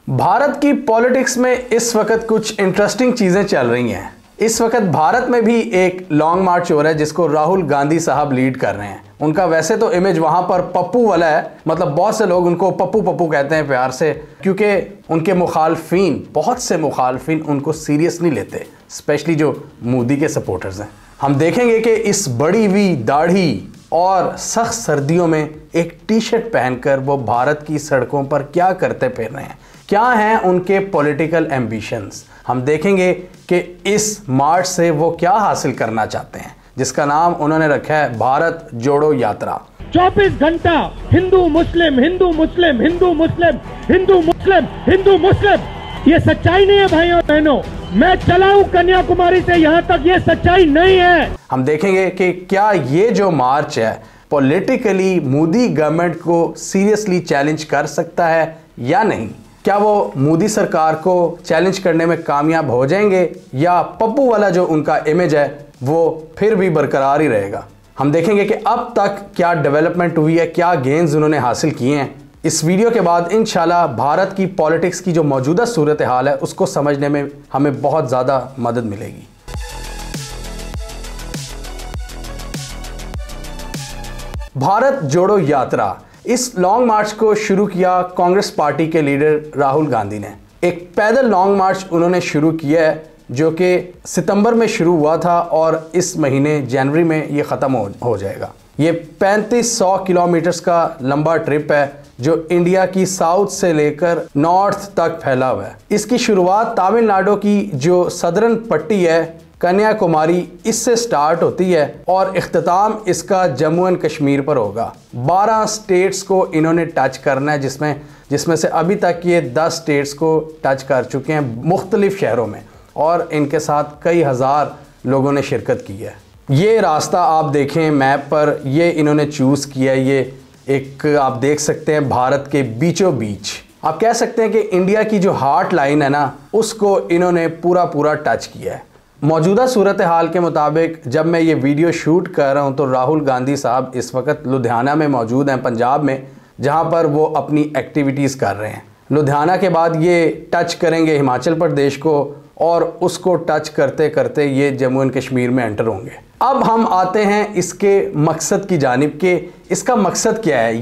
भारत की पॉलिटिक्स में इस वक्त कुछ इंटरेस्टिंग चीज़ें चल रही हैं। इस वक्त भारत में भी एक लॉन्ग मार्च हो रहा है जिसको राहुल गांधी साहब लीड कर रहे हैं। उनका वैसे तो इमेज वहां पर पप्पू वाला है, मतलब बहुत से लोग उनको पप्पू पप्पू कहते हैं प्यार से, क्योंकि उनके मुखालफिन, बहुत से मुखालफिन उनको सीरियस नहीं लेते, स्पेशली जो मोदी के सपोर्टर्स हैं। हम देखेंगे कि इस बड़ी हुई दाढ़ी और सख्त सर्दियों में एक टी शर्ट पहनकर वो भारत की सड़कों पर क्या करते फिर रहे हैं, क्या हैं उनके पॉलिटिकल एम्बिशंस। हम देखेंगे कि इस मार्च से वो क्या हासिल करना चाहते हैं, जिसका नाम उन्होंने रखा है भारत जोड़ो यात्रा। 24 घंटा हिंदू मुस्लिम हिंदू मुस्लिम हिंदू मुस्लिम हिंदू मुस्लिम हिंदू मुस्लिम, ये सच्चाई नहीं है भाइयों बहनों। मैं चला हूं कन्याकुमारी से यहां तक, ये सच्चाई नहीं है। हम देखेंगे कि क्या ये जो मार्च है पॉलिटिकली मोदी गवर्नमेंट को सीरियसली चैलेंज कर सकता है या नहीं। क्या वो मोदी सरकार को चैलेंज करने में कामयाब हो जाएंगे या पप्पू वाला जो उनका इमेज है वो फिर भी बरकरार ही रहेगा। हम देखेंगे कि अब तक क्या डेवलपमेंट हुई है, क्या गेन्स उन्होंने हासिल किए हैं। इस वीडियो के बाद इंशाल्लाह भारत की पॉलिटिक्स की जो मौजूदा सूरत हाल है उसको समझने में हमें बहुत ज़्यादा मदद मिलेगी। भारत जोड़ो यात्रा, इस लॉन्ग मार्च को शुरू किया कांग्रेस पार्टी के लीडर राहुल गांधी ने। एक पैदल लॉन्ग मार्च उन्होंने शुरू किया है जो कि सितंबर में शुरू हुआ था और इस महीने जनवरी में ये ख़त्म हो जाएगा। ये 3500 किलोमीटर्स का लंबा ट्रिप है जो इंडिया की साउथ से लेकर नॉर्थ तक फैला हुआ है। इसकी शुरुआत तमिलनाडु की जो सदर्न पट्टी है कन्याकुमारी, इससे स्टार्ट होती है और इख्तिताम इसका जम्मू एंड कश्मीर पर होगा। 12 स्टेट्स को इन्होंने टच करना है, जिसमें से अभी तक ये 10 स्टेट्स को टच कर चुके हैं मुख्तलिफ शहरों में, और इनके साथ कई हज़ार लोगों ने शिरकत की है। ये रास्ता आप देखें मैप पर, ये इन्होंने चूज़ किया है। ये एक आप देख सकते हैं भारत के बीचों बीच, आप कह सकते हैं कि इंडिया की जो हार्ट लाइन है ना, उसको इन्होंने पूरा टच किया है। मौजूदा सूरत हाल के मुताबिक जब मैं ये वीडियो शूट कर रहा हूँ तो राहुल गांधी साहब इस वक्त लुधियाना में मौजूद हैं, पंजाब में, जहाँ पर वो अपनी एक्टिविटीज़ कर रहे हैं। लुधियाना के बाद ये टच करेंगे हिमाचल प्रदेश को और उसको टच करते करते ये जम्मू एंड कश्मीर में एंटर होंगे। अब हम आते हैं इसके मकसद की जानिब के, इसका मकसद क्या है,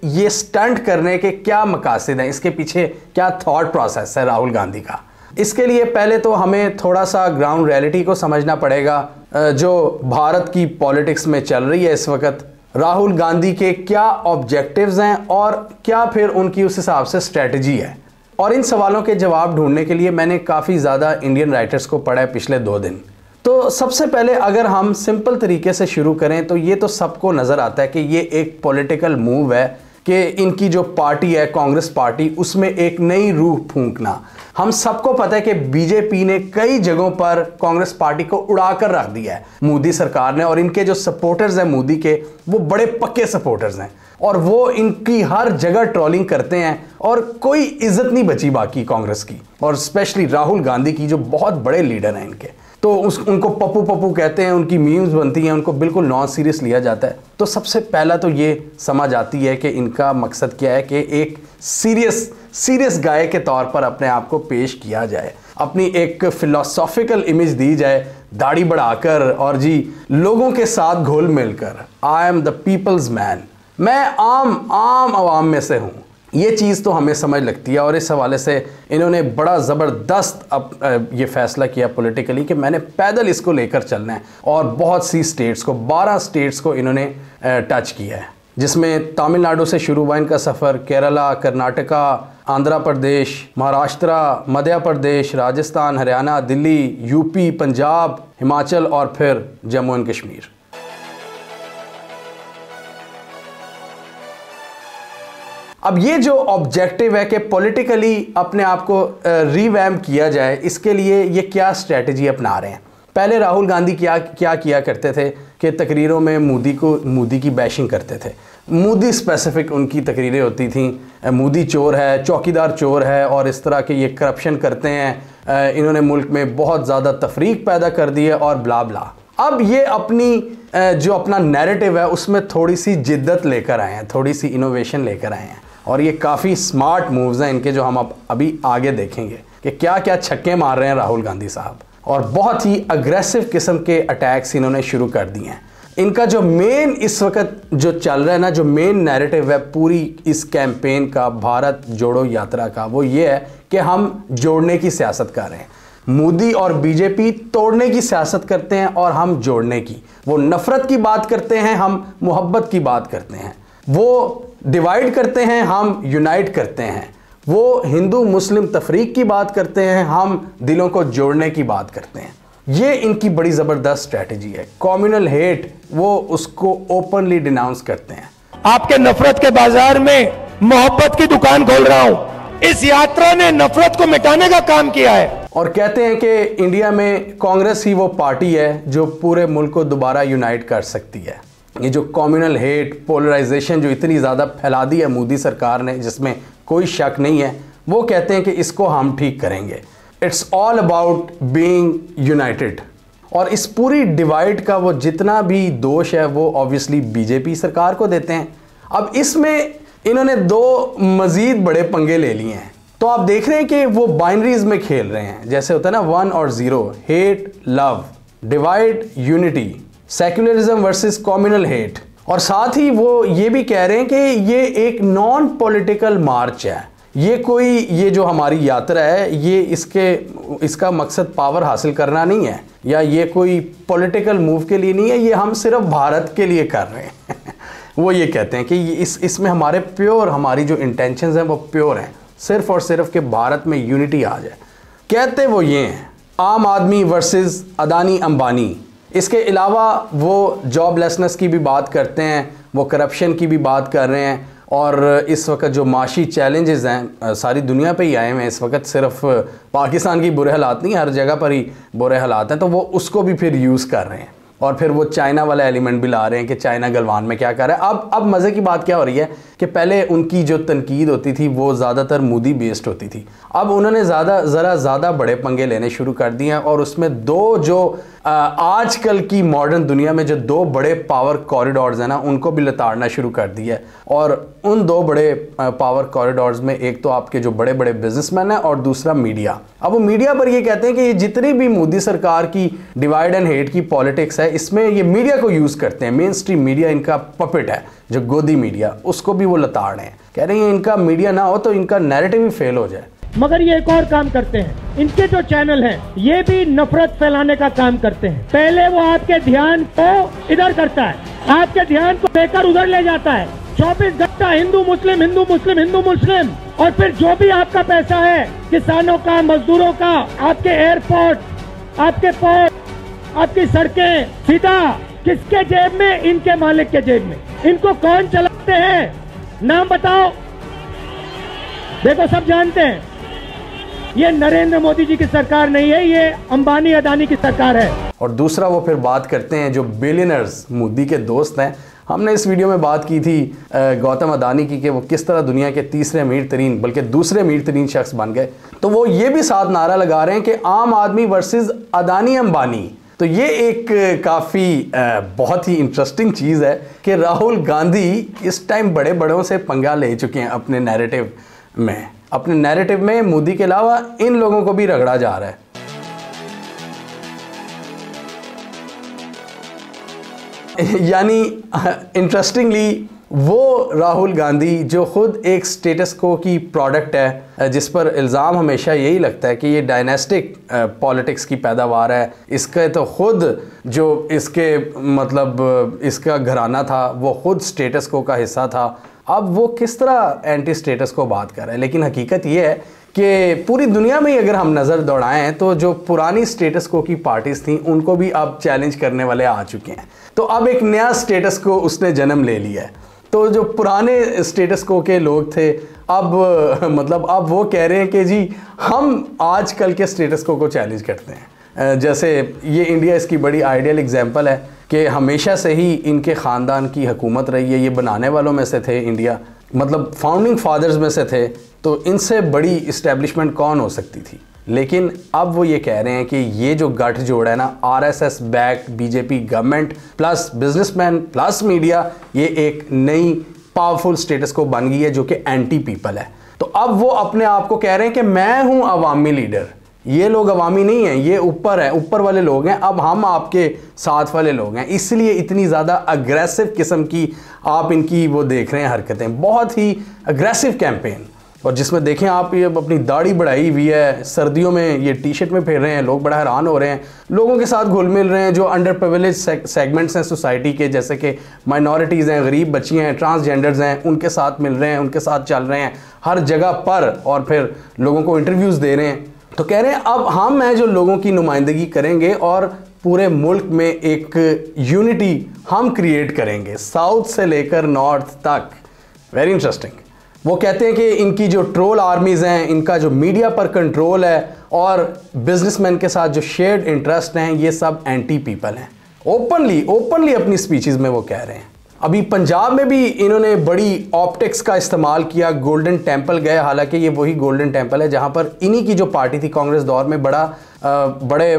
ये स्टंट करने के क्या मकासद हैं, इसके पीछे क्या थॉट प्रोसेस है राहुल गांधी का। इसके लिए पहले तो हमें थोड़ा सा ग्राउंड रियलिटी को समझना पड़ेगा जो भारत की पॉलिटिक्स में चल रही है इस वक्त। राहुल गांधी के क्या ऑब्जेक्टिव्स हैं और क्या फिर उनकी उस हिसाब से स्ट्रेटजी है। और इन सवालों के जवाब ढूंढने के लिए मैंने काफ़ी ज़्यादा इंडियन राइटर्स को पढ़ा है पिछले 2 दिन। तो सबसे पहले अगर हम सिंपल तरीके से शुरू करें तो ये तो सबको नज़र आता है कि ये एक पॉलिटिकल मूव है कि इनकी जो पार्टी है कांग्रेस पार्टी, उसमें एक नई रूह फूंकना। हम सबको पता है कि बीजेपी ने कई जगहों पर कांग्रेस पार्टी को उड़ाकर रख दिया है मोदी सरकार ने, और इनके जो सपोर्टर्स हैं मोदी के, वो बड़े पक्के सपोर्टर्स हैं और वो इनकी हर जगह ट्रोलिंग करते हैं और कोई इज्जत नहीं बची बाकी कांग्रेस की, और स्पेशली राहुल गांधी की जो बहुत बड़े लीडर हैं इनके, तो उनको पप्पू पप्पू कहते हैं, उनकी मीम्स बनती हैं, उनको बिल्कुल नॉन सीरियस लिया जाता है। तो सबसे पहला तो ये समझ आती है कि इनका मकसद क्या है कि एक सीरियस गाय के तौर पर अपने आप को पेश किया जाए, अपनी एक फिलोसॉफिकल इमेज दी जाए, दाढ़ी बढ़ाकर और जी लोगों के साथ घुल मिलकर। I am the people's man, मैं आम आवाम में से हूँ। ये चीज़ तो हमें समझ लगती है और इस हवाले से इन्होंने बड़ा ज़बरदस्त अब ये फैसला किया पॉलिटिकली कि मैंने पैदल इसको लेकर चलना है, और बहुत सी स्टेट्स को, 12 स्टेट्स को इन्होंने टच किया है, जिसमें तमिलनाडु से शुरू हुआ इनका सफ़र, केरला, कर्नाटका, आंध्र प्रदेश, महाराष्ट्र, मध्य प्रदेश, राजस्थान, हरियाणा, दिल्ली, यूपी, पंजाब, हिमाचल और फिर जम्मू एंड कश्मीर। अब ये जो ऑब्जेक्टिव है कि पॉलिटिकली अपने आप को रीवैम्प किया जाए, इसके लिए ये क्या स्ट्रेटजी अपना रहे हैं। पहले राहुल गांधी क्या किया करते थे कि तकरीरों में मोदी की बैशिंग करते थे। मोदी स्पेसिफिक उनकी तकरीरें होती थी, मोदी चोर है, चौकीदार चोर है, और इस तरह के ये करप्शन करते हैं, इन्होंने मुल्क में बहुत ज़्यादा तफरीक पैदा कर दी है और ब्ला ब्ला। अब ये अपना नैरेटिव है उसमें थोड़ी सी जिद्दत लेकर आए हैं, थोड़ी सी इनोवेशन लेकर आए हैं। और ये काफ़ी स्मार्ट मूव्स हैं इनके, जो हम अब अभी आगे देखेंगे कि क्या क्या छक्के मार रहे हैं राहुल गांधी साहब। और बहुत ही अग्रेसिव किस्म के अटैक्स इन्होंने शुरू कर दिए हैं। इनका जो मेन इस वक्त जो चल रहा है ना, जो मेन नैरेटिव है पूरी इस कैंपेन का, भारत जोड़ो यात्रा का, वो ये है कि हम जोड़ने की सियासत कर रहे हैं। मोदी और बीजेपी तोड़ने की सियासत करते हैं और हम जोड़ने की। वो नफरत की बात करते हैं, हम मोहब्बत की बात करते हैं। वो डिवाइड करते हैं, हम यूनाइट करते हैं। वो हिंदू मुस्लिम तफरीक की बात करते हैं, हम दिलों को जोड़ने की बात करते हैं। ये इनकी बड़ी ज़बरदस्त स्ट्रैटेजी है। कम्युनल हेट, वो उसको ओपनली डिनाउंस करते हैं। आपके नफरत के बाजार में मोहब्बत की दुकान खोल रहा हूं। इस यात्रा ने नफरत को मिटाने का काम किया है। और कहते हैं कि इंडिया में कांग्रेस ही वो पार्टी है जो पूरे मुल्क को दोबारा यूनाइट कर सकती है। ये जो कम्युनल हेट, पोलराइजेशन जो इतनी ज़्यादा फैला दी है मोदी सरकार ने, जिसमें कोई शक नहीं है, वो कहते हैं कि इसको हम ठीक करेंगे। It's all about being United. और इस पूरी डिवाइड का वो जितना भी दोष है वो ऑब्वियसली बीजेपी सरकार को देते हैं। अब इसमें इन्होंने दो मजीद बड़े पंगे ले लिए हैं। तो आप देख रहे हैं कि वो बाइनरीज में खेल रहे हैं, जैसे होता है ना 1 और 0, hate love, divide unity, secularism versus communal hate. और साथ ही वो ये भी कह रहे हैं कि ये एक नॉन पॉलिटिकल मार्च है। ये जो हमारी यात्रा है, ये इसका मकसद पावर हासिल करना नहीं है, या ये कोई पॉलिटिकल मूव के लिए नहीं है, ये हम सिर्फ भारत के लिए कर रहे हैं। वो ये कहते हैं कि इसमें हमारे प्योर, हमारी जो इंटेंशंस हैं वो प्योर हैं, सिर्फ और सिर्फ कि भारत में यूनिटी आ जाए। कहते वो ये हैं, आम आदमी वर्सेस अदानी अंबानी। इसके अलावा वो जॉबलेसनेस की भी बात करते हैं, वो करप्शन की भी बात कर रहे हैं। और इस वक्त जो माशी चैलेंजेस हैं सारी दुनिया पे ही आए हैं इस वक्त, सिर्फ पाकिस्तान की बुरे हालात नहीं, हर जगह पर ही बुरे हालात हैं, तो वो उसको भी फिर यूज़ कर रहे हैं। और फिर वो चाइना वाला एलिमेंट भी ला रहे हैं कि चाइना गलवान में क्या कर रहा है। अब मज़े की बात क्या हो रही है कि पहले उनकी जो तनकीद होती थी वो ज़्यादातर मोदी बेस्ड होती थी। अब उन्होंने ज़्यादा बड़े पंगे लेने शुरू कर दिए हैं। और उसमें दो जो आजकल की मॉडर्न दुनिया में जो दो बड़े पावर कॉरिडोर्स हैं ना, उनको भी लताड़ना शुरू कर दिया है। और उन दो बड़े पावर कॉरिडोर्स में एक तो आपके जो बड़े बड़े बिजनेसमैन हैं और दूसरा मीडिया। अब वो मीडिया पर ये कहते हैं कि ये जितनी भी मोदी सरकार की डिवाइड एंड हेट की पॉलिटिक्स है, इसमें ये मीडिया को यूज़ करते हैं। मेन स्ट्रीम मीडिया इनका पपेट है, जो गोदी मीडिया, उसको भी वो लताड़ रहे हैं। कह रहे हैं इनका मीडिया ना हो तो इनका नैरेटिव ही फेल हो जाए। मगर ये एक और काम करते हैं, इनके जो चैनल हैं ये भी नफरत फैलाने का काम करते हैं। पहले वो आपके ध्यान को इधर करता है, आपके ध्यान को लेकर उधर ले जाता है। 24 घंटा हिंदू मुस्लिम हिंदू मुस्लिम हिंदू मुस्लिम। और फिर जो भी आपका पैसा है, किसानों का, मजदूरों का, आपके एयरपोर्ट, आपके पोर्ट, आपकी सड़कें, सीधा किसके जेब में? इनके मालिक के जेब में। इनको कौन चलाते हैं? नाम बताओ। देखो सब जानते हैं, ये नरेंद्र मोदी जी की सरकार नहीं है, ये अंबानी अदानी की सरकार है। और दूसरा वो फिर बात करते हैं जो बिलियनर्स मोदी के दोस्त हैं। हमने इस वीडियो में बात की थी गौतम अदानी की, कि वो किस तरह दुनिया के तीसरे अमीर तरीन, बल्कि दूसरे अमीर तरीन शख्स बन गए। तो वो ये भी साथ नारा लगा रहे हैं कि आम आदमी वर्सेस अदानी अंबानी। तो ये एक काफ़ी बहुत ही इंटरेस्टिंग चीज़ है कि राहुल गांधी इस टाइम बड़े बड़ों से पंगा ले चुके हैं अपने नैरेटिव में। अपने नैरेटिव में मोदी के अलावा इन लोगों को भी रगड़ा जा रहा है। यानी इंटरेस्टिंगली वो राहुल गांधी जो खुद एक स्टेटस को की प्रोडक्ट है, जिस पर इल्ज़ाम हमेशा यही लगता है कि ये डायनेस्टिक पॉलिटिक्स की पैदावार है। इसके तो खुद जो इसके मतलब इसका घराना था वो खुद स्टेटस को का हिस्सा था। अब वो किस तरह एंटी स्टेटस को बात कर रहा है। लेकिन हकीकत ये है कि पूरी दुनिया में अगर हम नज़र दौड़ाएं तो जो पुरानी स्टेटस को की पार्टीज़ थी उनको भी अब चैलेंज करने वाले आ चुके हैं। तो अब एक नया स्टेटस को उसने जन्म ले लिया है। तो जो पुराने स्टेटस को के लोग थे अब अब वो कह रहे हैं कि जी हम आजकल के स्टेटस को चैलेंज करते हैं। जैसे ये इंडिया इसकी बड़ी आइडियल एग्जांपल है कि हमेशा से ही इनके ख़ानदान की हुकूमत रही है। ये बनाने वालों में से थे इंडिया, मतलब फाउंडिंग फादर्स में से थे। तो इनसे बड़ी इस्टेब्लिशमेंट कौन हो सकती थी। लेकिन अब वो ये कह रहे हैं कि ये जो गठजोड़ है ना, RSS backed BJP government plus businessman plus media, ये एक नई पावरफुल स्टेटस को बन गई है जो कि एंटी पीपल है। तो अब वो अपने आप को कह रहे हैं कि मैं हूं अवामी लीडर, ये लोग अवामी नहीं हैं, ये ऊपर है, ऊपर वाले लोग हैं, अब हम आपके साथ वाले लोग हैं। इसलिए इतनी ज़्यादा अग्रेसिव किस्म की आप इनकी वो देख रहे हैं हरकतें, बहुत ही अग्रेसिव कैंपेन। और जिसमें देखें आप ये अपनी दाढ़ी बढ़ाई हुई है, सर्दियों में ये टी शर्ट में फिर रहे हैं, लोग बड़ा हैरान हो रहे हैं, लोगों के साथ घुल मिल रहे हैं जो अंडर प्रिविलेज सेगमेंट्स हैं सोसाइटी के, जैसे कि माइनॉरिटीज़ हैं, गरीब बच्चियाँ हैं, ट्रांसजेंडर्स हैं, उनके साथ मिल रहे हैं, उनके साथ चल रहे हैं हर जगह पर, और फिर लोगों को इंटरव्यूज़ दे रहे हैं। तो कह रहे हैं अब हम हैं जो लोगों की नुमाइंदगी करेंगे और पूरे मुल्क में एक यूनिटी हम क्रिएट करेंगे, साउथ से लेकर नॉर्थ तक। Very interesting. वो कहते हैं कि इनकी जो ट्रोल आर्मीज़ हैं, इनका जो मीडिया पर कंट्रोल है और बिजनेसमैन के साथ जो शेयर्ड इंटरेस्ट हैं, ये सब एंटी पीपल हैं। ओपनली अपनी स्पीचेस में वो कह रहे हैं। अभी पंजाब में भी इन्होंने बड़ी ऑप्टिक्स का इस्तेमाल किया, गोल्डन टेंपल गए, हालांकि ये वही गोल्डन टेंपल है जहां पर इन्हीं की जो पार्टी थी कांग्रेस दौर में बड़े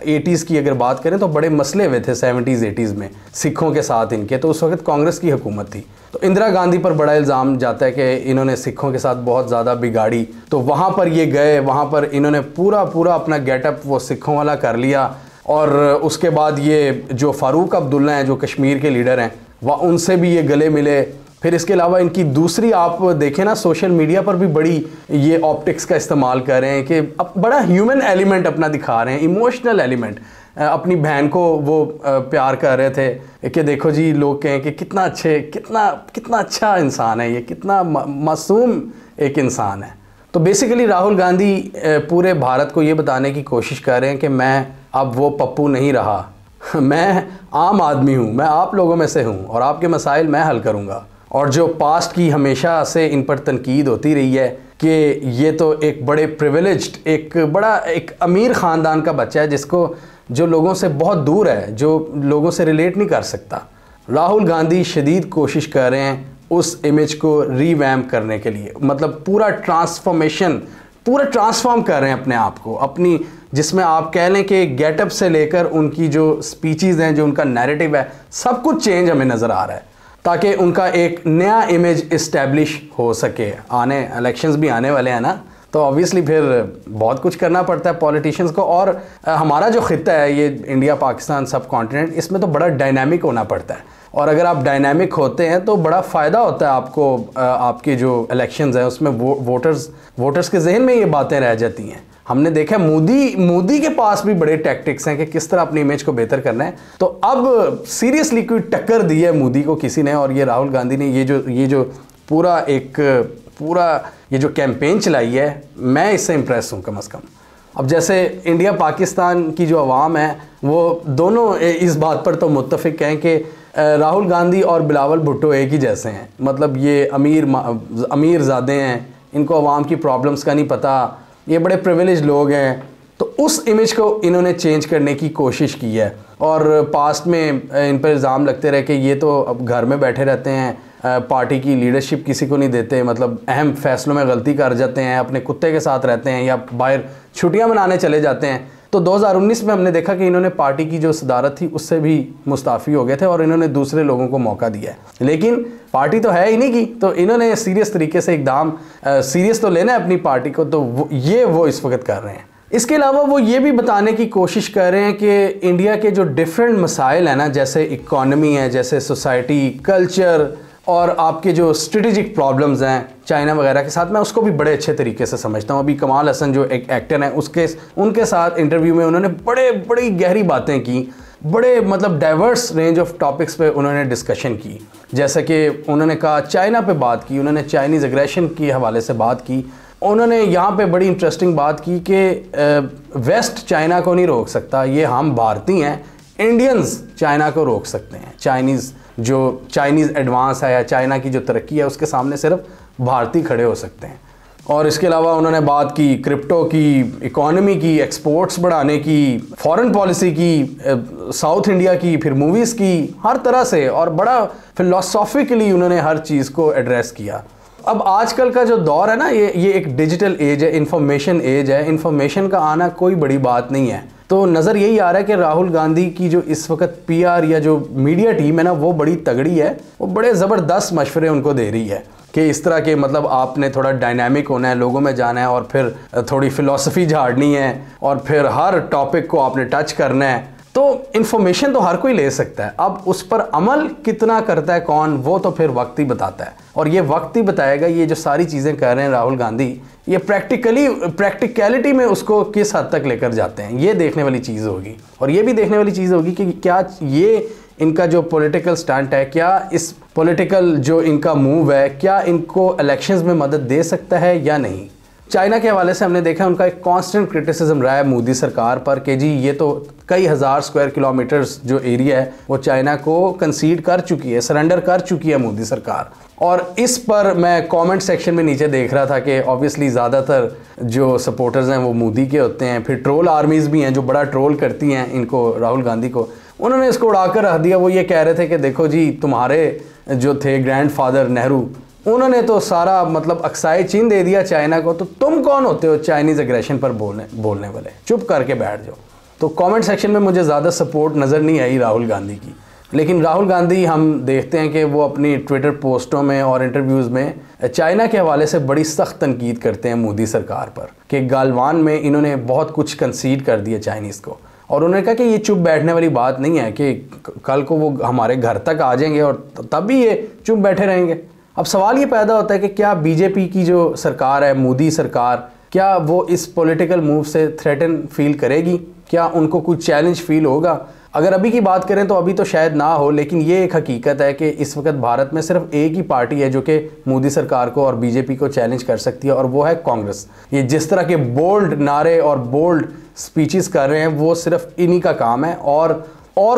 80s की अगर बात करें तो बड़े मसले हुए थे 70s 80s में सिखों के साथ इनके, तो उस वक्त कांग्रेस की हुकूमत थी। तो इंदिरा गांधी पर बड़ा इल्ज़ाम जाता है कि इन्होंने सिखों के साथ बहुत ज़्यादा बिगाड़ी। तो वहाँ पर ये गए, वहाँ पर इन्होंने पूरा अपना गेटअप वो सिखों वाला कर लिया। और उसके बाद ये जो फारूक अब्दुल्ला हैं जो कश्मीर के लीडर हैं, वह उनसे भी ये गले मिले। फिर इसके अलावा इनकी दूसरी आप देखें ना, सोशल मीडिया पर भी बड़ी ये ऑप्टिक्स का इस्तेमाल कर रहे हैं कि अब बड़ा ह्यूमन एलिमेंट अपना दिखा रहे हैं, इमोशनल एलिमेंट। अपनी बहन को वो प्यार कर रहे थे कि देखो जी, लोग कहें कि कितना अच्छा इंसान है ये, कितना मासूम एक इंसान है। तो बेसिकली राहुल गांधी पूरे भारत को ये बताने की कोशिश कर रहे हैं कि मैं अब वो पप्पू नहीं रहा, मैं आम आदमी हूँ, मैं आप लोगों में से हूँ और आपके मसाइल मैं हल करूँगा। और जो पास्ट की हमेशा से इन पर तनकीद होती रही है कि ये तो एक बड़े प्रिविलेज्ड, एक अमीर ख़ानदान का बच्चा है जो लोगों से बहुत दूर है, जो लोगों से रिलेट नहीं कर सकता। राहुल गांधी शदीद कोशिश कर रहे हैं उस इमेज को रीवैम्प करने के लिए, मतलब पूरा ट्रांसफॉर्म कर रहे हैं अपने आप को, अपनी, जिसमें आप कह लें कि गेटअप से लेकर उनकी जो स्पीचेज़ हैं, जो उनका नैरेटिव है, सब कुछ चेंज हमें नज़र आ रहा है ताकि उनका एक नया इमेज इस्टेब्लिश हो सके। आने इलेक्शंस भी आने वाले हैं ना, तो ऑब्वियसली फिर बहुत कुछ करना पड़ता है पॉलिटिशियंस को। और हमारा जो खित्ता है ये इंडिया पाकिस्तान सब कॉन्टिनेंट, इसमें तो बड़ा डायनामिक होना पड़ता है। और अगर आप डायनामिक होते हैं तो बड़ा फ़ायदा होता है आपको, आपकी जो इलेक्शंस हैं उसमें वोटर्स के जहन में ये बातें रह जाती हैं। हमने देखा मोदी के पास भी बड़े टैक्टिक्स हैं कि किस तरह अपनी इमेज को बेहतर करना है। तो अब सीरियसली कोई टक्कर दी है मोदी को किसी ने, और ये राहुल गांधी ने ये जो पूरा ये जो कैंपेन चलाई है, मैं इससे इम्प्रेस हूँ कम अज़ कम। अब जैसे इंडिया पाकिस्तान की जो अवाम है वो दोनों इस बात पर तो मुत्तफ़िक हैं कि राहुल गांधी और बिलावल भुट्टो एक ही जैसे हैं, मतलब ये अमीर ज़ादे हैं, इनको अवाम की प्रॉब्लम्स का नहीं पता, ये बड़े प्रिविलेज लोग हैं। तो उस इमेज को इन्होंने चेंज करने की कोशिश की है। और पास्ट में इन पर इल्ज़ाम लगते रहे कि ये तो अब घर में बैठे रहते हैं, पार्टी की लीडरशिप किसी को नहीं देते, मतलब अहम फैसलों में गलती कर जाते हैं, अपने कुत्ते के साथ रहते हैं या बाहर छुट्टियां मनाने चले जाते हैं। तो 2019 में हमने देखा कि इन्होंने पार्टी की जो सदारत थी उससे भी मुस्ताफ़ी हो गए थे और इन्होंने दूसरे लोगों को मौका दिया है। लेकिन पार्टी तो है ही नहीं की, तो इन्होंने सीरियस तरीके से एकदम सीरियस तो लेना है अपनी पार्टी को, तो वो इस वक्त कर रहे हैं। इसके अलावा वो ये भी बताने की कोशिश कर रहे हैं कि इंडिया के जो डिफरेंट मसाइल हैं ना, जैसे इकॉनमी है, जैसे सोसाइटी, कल्चर और आपके जो स्ट्रेटेजिक प्रॉब्लम्स हैं चाइना वगैरह के साथ, मैं उसको भी बड़े अच्छे तरीके से समझता हूँ। अभी कमाल हसन जो एक एक्टर हैं उनके साथ इंटरव्यू में उन्होंने बड़ी गहरी बातें की, बड़े मतलब डाइवर्स रेंज ऑफ टॉपिक्स पे उन्होंने डिस्कशन की। जैसे कि उन्होंने कहा चाइना पे बात की, उन्होंने चाइनीज़ एग्रेशन के हवाले से बात की। उन्होंने यहाँ पे बड़ी इंटरेस्टिंग बात की कि वेस्ट चाइना को नहीं रोक सकता, ये हम भारतीय हैं, इंडियंस चाइना को रोक सकते हैं। चाइनीज़ एडवांस है या चाइना की जो तरक्की है उसके सामने सिर्फ भारतीय खड़े हो सकते हैं। और इसके अलावा उन्होंने बात की क्रिप्टो की, इकोनॉमी की, एक्सपोर्ट्स बढ़ाने की, फॉरेन पॉलिसी की, साउथ इंडिया की, फिर मूवीज़ की, हर तरह से, और बड़ा फिलोसॉफिकली उन्होंने हर चीज़ को एड्रेस किया। अब आजकल का जो दौर है ना, ये एक डिजिटल एज है, इंफॉर्मेशन एज है, इंफॉर्मेशन का आना कोई बड़ी बात नहीं है। तो नज़र यही आ रहा है कि राहुल गांधी की जो इस वक्त पीआर या जो मीडिया टीम है ना, वो बड़ी तगड़ी है, वो बड़े ज़बरदस्त मशवरे उनको दे रही है कि इस तरह के मतलब आपने थोड़ा डायनामिक होना है, लोगों में जाना है और फिर थोड़ी फ़िलॉसफी झाड़नी है और फिर हर टॉपिक को आपने टच करना है। तो इन्फॉर्मेशन तो हर कोई ले सकता है, अब उस पर अमल कितना करता है कौन, वो तो फिर वक्त ही बताता है। और ये वक्त ही बताएगा ये जो सारी चीज़ें कर रहे हैं राहुल गांधी, ये प्रैक्टिकलिटी में उसको किस हद तक लेकर जाते हैं, ये देखने वाली चीज़ होगी। और ये भी देखने वाली चीज़ होगी कि क्या ये इनका जो पॉलिटिकल स्टंट है, क्या इस पॉलिटिकल जो इनका मूव है, क्या इनको इलेक्शंस में मदद दे सकता है या नहीं। चाइना के हवाले से हमने देखा उनका एक कांस्टेंट क्रिटिसिज्म रहा है मोदी सरकार पर कि जी ये तो कई हज़ार स्क्वायर किलोमीटर्स जो एरिया है वो चाइना को कंसीड कर चुकी है, सरेंडर कर चुकी है मोदी सरकार। और इस पर मैं कमेंट सेक्शन में नीचे देख रहा था कि ऑब्वियसली ज़्यादातर जो सपोर्टर्स हैं वो मोदी के होते हैं, फिर ट्रोल आर्मीज़ भी हैं जो बड़ा ट्रोल करती हैं इनको, राहुल गांधी को। उन्होंने इसको उड़ाकर रख दिया। वो ये कह रहे थे कि देखो जी तुम्हारे जो थे ग्रैंडफादर नेहरू, उन्होंने तो सारा मतलब अक्साई चीन दे दिया चाइना को, तो तुम कौन होते हो चाइनीज़ एग्रेशन पर बोलने वाले, चुप करके बैठ जाओ। तो कमेंट सेक्शन में मुझे ज़्यादा सपोर्ट नज़र नहीं आई राहुल गांधी की। लेकिन राहुल गांधी हम देखते हैं कि वो अपनी ट्विटर पोस्टों में और इंटरव्यूज़ में चाइना के हवाले से बड़ी सख्त तनकीद करते हैं मोदी सरकार पर कि गालवान में इन्होंने बहुत कुछ कंसीड कर दिया चाइनीज़ को। और उन्होंने कहा कि ये चुप बैठने वाली बात नहीं है कि कल को वो हमारे घर तक आ जाएंगे और तब भी ये चुप बैठे रहेंगे। अब सवाल ये पैदा होता है कि क्या बीजेपी की जो सरकार है, मोदी सरकार, क्या वो इस पॉलिटिकल मूव से थ्रेटन फील करेगी, क्या उनको कुछ चैलेंज फील होगा। अगर अभी की बात करें तो अभी तो शायद ना हो, लेकिन ये एक हकीकत है कि इस वक्त भारत में सिर्फ एक ही पार्टी है जो कि मोदी सरकार को और बीजेपी को चैलेंज कर सकती है, और वो है कांग्रेस। ये जिस तरह के बोल्ड नारे और बोल्ड स्पीचेस कर रहे हैं वो सिर्फ इन्हीं का काम है, और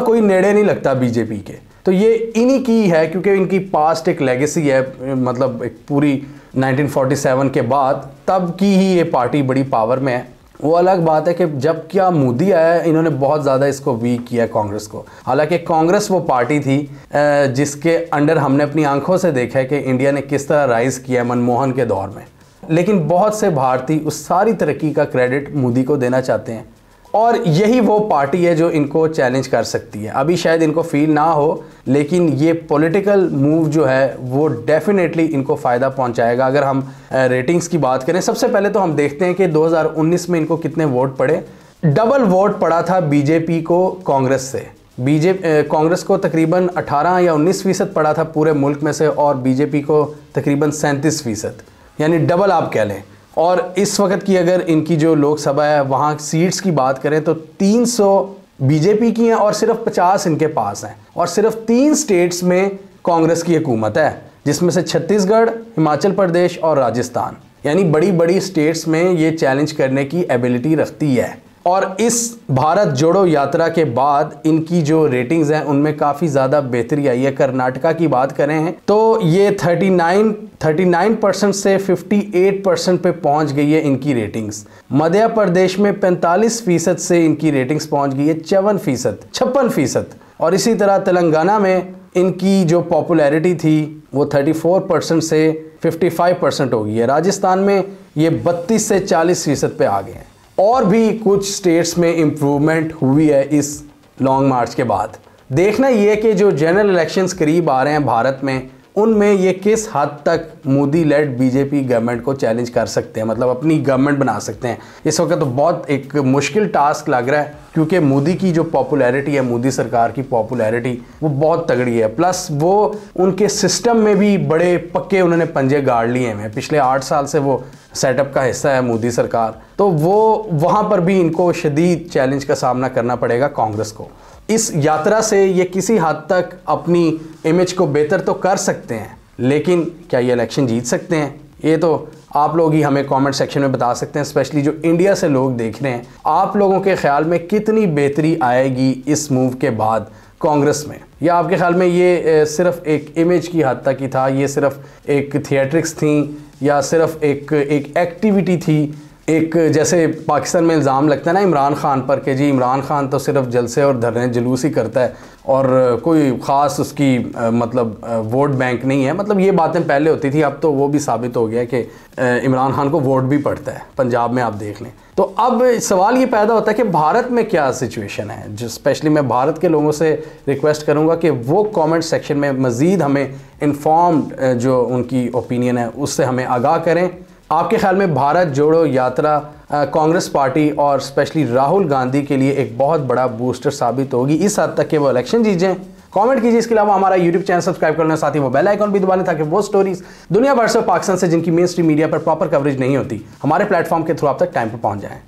कोई नेड़े नहीं लगता बीजेपी के। तो ये इन्हीं की है, क्योंकि इनकी पास्ट एक लेगेसी है, मतलब एक पूरी 1947 के बाद तब की ही ये पार्टी बड़ी पावर में है। वो अलग बात है कि जब क्या मोदी आया इन्होंने बहुत ज़्यादा इसको वीक किया कांग्रेस को। हालांकि कांग्रेस वो पार्टी थी जिसके अंडर हमने अपनी आंखों से देखा है कि इंडिया ने किस तरह राइज़ किया मनमोहन के दौर में। लेकिन बहुत से भारतीय उस सारी तरक्की का क्रेडिट मोदी को देना चाहते हैं, और यही वो पार्टी है जो इनको चैलेंज कर सकती है। अभी शायद इनको फील ना हो, लेकिन ये पॉलिटिकल मूव जो है वो डेफिनेटली इनको फ़ायदा पहुंचाएगा। अगर हम रेटिंग्स की बात करें, सबसे पहले तो हम देखते हैं कि 2019 में इनको कितने वोट पड़े। डबल वोट पड़ा था बीजेपी को कांग्रेस से। कांग्रेस को तकरीबन 18 या 19% पड़ा था पूरे मुल्क में से, और बीजेपी को तकरीबन 37%, यानी डबल आप कह लें। और इस वक्त की अगर इनकी जो लोकसभा है वहाँ सीट्स की बात करें तो 300 बीजेपी की हैं और सिर्फ 50 इनके पास हैं। और सिर्फ 3 स्टेट्स में कांग्रेस की हुकूमत है, जिसमें से छत्तीसगढ़, हिमाचल प्रदेश और राजस्थान, यानी बड़ी बड़ी स्टेट्स में ये चैलेंज करने की एबिलिटी रखती है। और इस भारत जोड़ो यात्रा के बाद इनकी जो रेटिंग्स हैं उनमें काफ़ी ज़्यादा बेहतरी आई है। कर्नाटका की बात करें तो ये 39% से 58% पे पहुंच गई है इनकी रेटिंग्स। मध्य प्रदेश में 45% से इनकी रेटिंग्स पहुंच गई है 56%। और इसी तरह तेलंगाना में इनकी जो पॉपुलैरिटी थी वो 34% से 55% हो गई है। राजस्थान में ये 32 से 40% पे आ गए हैं। और भी कुछ स्टेट्स में इम्प्रूवमेंट हुई है इस लॉन्ग मार्च के बाद। देखना ये है कि जो जनरल इलेक्शंस करीब आ रहे हैं भारत में, उनमें ये किस हद तक मोदी लेड बीजेपी गवर्नमेंट को चैलेंज कर सकते हैं, मतलब अपनी गवर्नमेंट बना सकते हैं। इस वक्त तो बहुत एक मुश्किल टास्क लग रहा है, क्योंकि मोदी की जो पॉपुलैरिटी है, मोदी सरकार की पॉपुलैरिटी वो बहुत तगड़ी है। प्लस वो उनके सिस्टम में भी बड़े पक्के उन्होंने पंजे गाड़ लिए हैं। पिछले 8 साल से वो सेटअप का हिस्सा है मोदी सरकार, तो वो वहाँ पर भी इनको शदीद चैलेंज का सामना करना पड़ेगा कांग्रेस को। इस यात्रा से ये किसी हद तक अपनी इमेज को बेहतर तो कर सकते हैं, लेकिन क्या ये इलेक्शन जीत सकते हैं, ये तो आप लोग ही हमें कमेंट सेक्शन में बता सकते हैं। स्पेशली जो इंडिया से लोग देख रहे हैं, आप लोगों के ख्याल में कितनी बेहतरी आएगी इस मूव के बाद कांग्रेस में, या आपके ख्याल में ये सिर्फ एक इमेज की हद तक ही था, ये सिर्फ एक थिएट्रिक्स थी, या सिर्फ एक एक्टिविटी थी एक जैसे पाकिस्तान में इल्ज़ाम लगता है ना इमरान खान पर कि जी इमरान खान तो सिर्फ जलसे और धरने जुलूस ही करता है और कोई ख़ास उसकी मतलब वोट बैंक नहीं है। मतलब ये बातें पहले होती थी, अब तो वो भी साबित हो गया कि इमरान खान को वोट भी पड़ता है। पंजाब में आप देख लें। तो अब सवाल ये पैदा होता है कि भारत में क्या सिचुएशन है। जो स्पेशली मैं भारत के लोगों से रिक्वेस्ट करूँगा कि वो कॉमेंट सेक्शन में मज़ीद हमें इन्फॉर्म्ड जो उनकी ओपिनियन है उससे हमें आगाह करें। आपके ख्याल में भारत जोड़ो यात्रा कांग्रेस पार्टी और स्पेशली राहुल गांधी के लिए एक बहुत बड़ा बूस्टर साबित होगी इस हद तक कि वो इलेक्शन जीत जाएं? कमेंट कीजिए। इसके अलावा हमारा यूट्यूब चैनल सब्सक्राइब कर लें, साथ ही वो बेल आइकन भी दबा लें ताकि वो स्टोरीज दुनिया भर से पाकिस्तान से जिनकी मेन स्ट्रीम मीडिया पर प्रॉपर कवरेज नहीं होती हमारे प्लेटफॉर्म के थ्रू आप तक टाइम पर पहुंच जाएं।